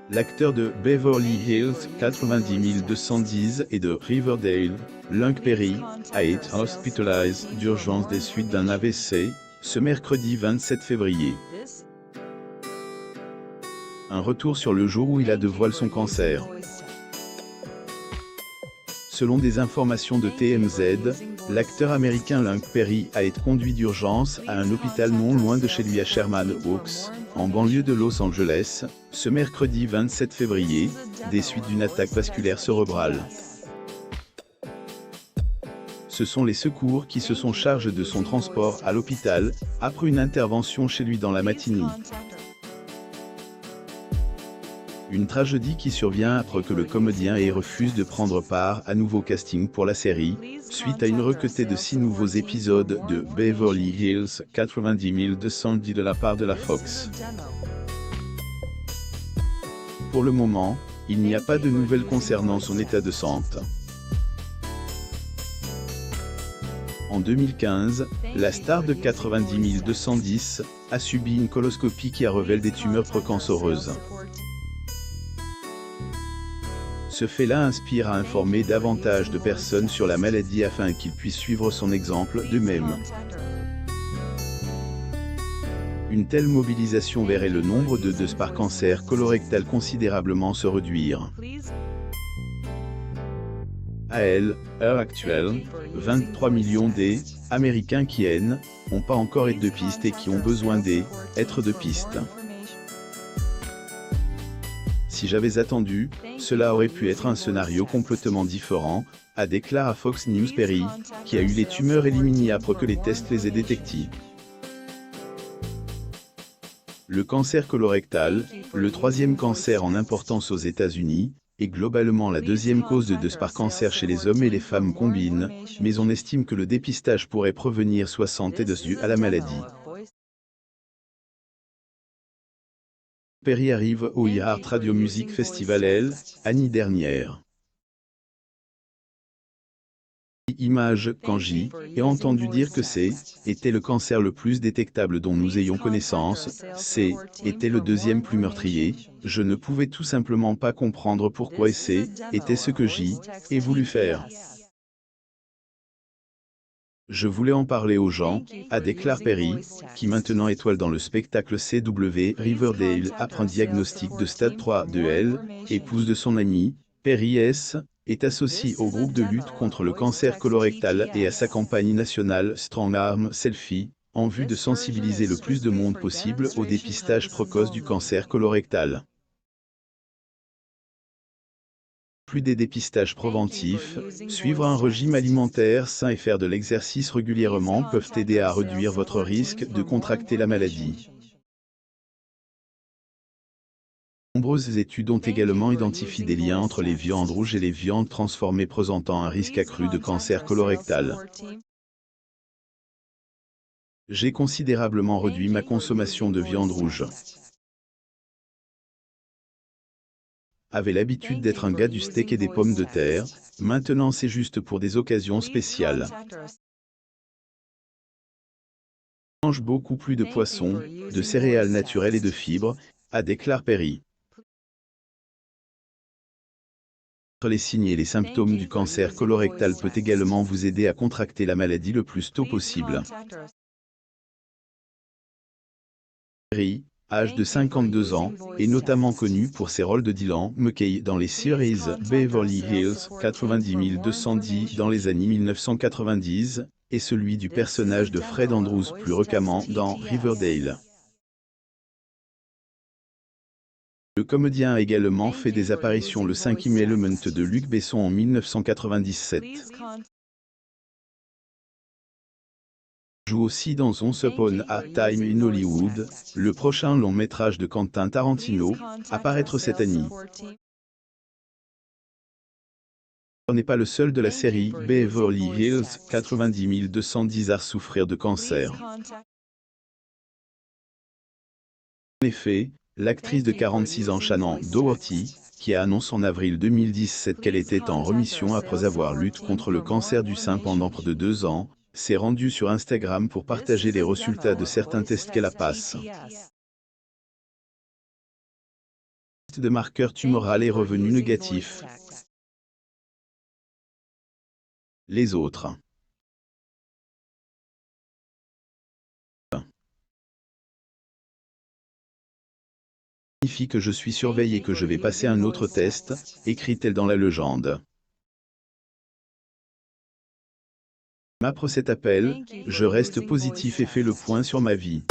L'acteur de Beverly Hills 90210 et de Riverdale, Luke Perry, a été hospitalisé d'urgence des suites d'un AVC, ce mercredi 27 février. Un retour sur le jour où il a dévoilé son cancer. Selon des informations de TMZ, l'acteur américain Luke Perry a été conduit d'urgence à un hôpital non loin de chez lui à Sherman Oaks, en banlieue de Los Angeles, ce mercredi 27 février, des suites d'une attaque vasculaire cérébrale. Ce sont les secours qui se sont chargés de son transport à l'hôpital, après une intervention chez lui dans la matinée. Une tragédie qui survient après que le comédien ait refusé de prendre part à nouveau casting pour la série, suite à une requêtée de 6 nouveaux épisodes de Beverly Hills 90210 de la part de la Fox. Pour le moment, il n'y a pas de nouvelles concernant son état de santé. En 2015, la star de 90210 a subi une coloscopie qui a révélé des tumeurs précancéreuses. Ce fait-là inspire à informer davantage de personnes sur la maladie afin qu'ils puissent suivre son exemple d'eux-mêmes. Une telle mobilisation verrait le nombre de décès par cancer colorectal considérablement se réduire. À l'heure actuelle, 23 millions d'Américains qui n'ont pas encore été de piste et qui ont besoin d'être de piste. Si j'avais attendu, cela aurait pu être un scénario complètement différent, a déclaré à Fox News Perry, qui a eu les tumeurs éliminées après que les tests les aient détectées. Le cancer colorectal, le troisième cancer en importance aux États-Unis, est globalement la deuxième cause de décès par cancer chez les hommes et les femmes combinent, mais on estime que le dépistage pourrait prévenir 60 décès dus à la maladie. Perry arrive au iHeart Radio Music Festival l'année dernière. Image, quand j'ai entendu dire que était le cancer le plus détectable dont nous ayons connaissance, était le deuxième plus meurtrier, je ne pouvais tout simplement pas comprendre pourquoi était ce que j'ai voulu faire. Je voulais en parler aux gens, a déclaré Perry, qui maintenant étoile dans le spectacle CW Riverdale après un diagnostic de stade 3 de épouse de son ami. Perry est associé au groupe de lutte contre le cancer colorectal et à sa campagne nationale Strong Arm Selfie, en vue de sensibiliser le plus de monde possible au dépistage précoce du cancer colorectal. Plus des dépistages préventifs, suivre un régime alimentaire sain et faire de l'exercice régulièrement peuvent aider à réduire votre risque de contracter la maladie. Nombreuses études ont également identifié des liens entre les viandes rouges et les viandes transformées présentant un risque accru de cancer colorectal. J'ai considérablement réduit ma consommation de viande rouge. Avait l'habitude d'être un gars du steak et des pommes de terre, maintenant c'est juste pour des occasions spéciales. Je mange beaucoup plus de poissons, de céréales naturelles et de fibres, a déclaré Perry. Les signes et les symptômes du cancer colorectal peut également vous aider à contracter la maladie le plus tôt possible. Perry, âge de 52 ans, est notamment connu pour ses rôles de Dylan McKay dans les séries Beverly Hills 90210 dans les années 1990, et celui du personnage de Fred Andrews plus récemment dans Riverdale. Le comédien a également fait des apparitions le 5e Element de Luc Besson en 1997. Joue aussi dans Once Upon a Time in Hollywood, le prochain long métrage de Quentin Tarantino, à paraître cette année. On n'est pas le seul de la série Beverly Hills 90210 à souffrir de cancer. En effet, l'actrice de 46 ans Shannon Doherty, qui a annoncé en avril 2017 qu'elle était en rémission après avoir lutté contre le cancer du sein pendant près de 2 ans, s'est rendue sur Instagram pour partager les résultats de certains tests qu'elle a passés. test de marqueur tumoral est revenu négatif. Les autres. Signifie que je suis surveillé et que je vais passer un autre test, écrit-elle dans la légende. Après cet appel, je reste positif et fais le point sur ma vie.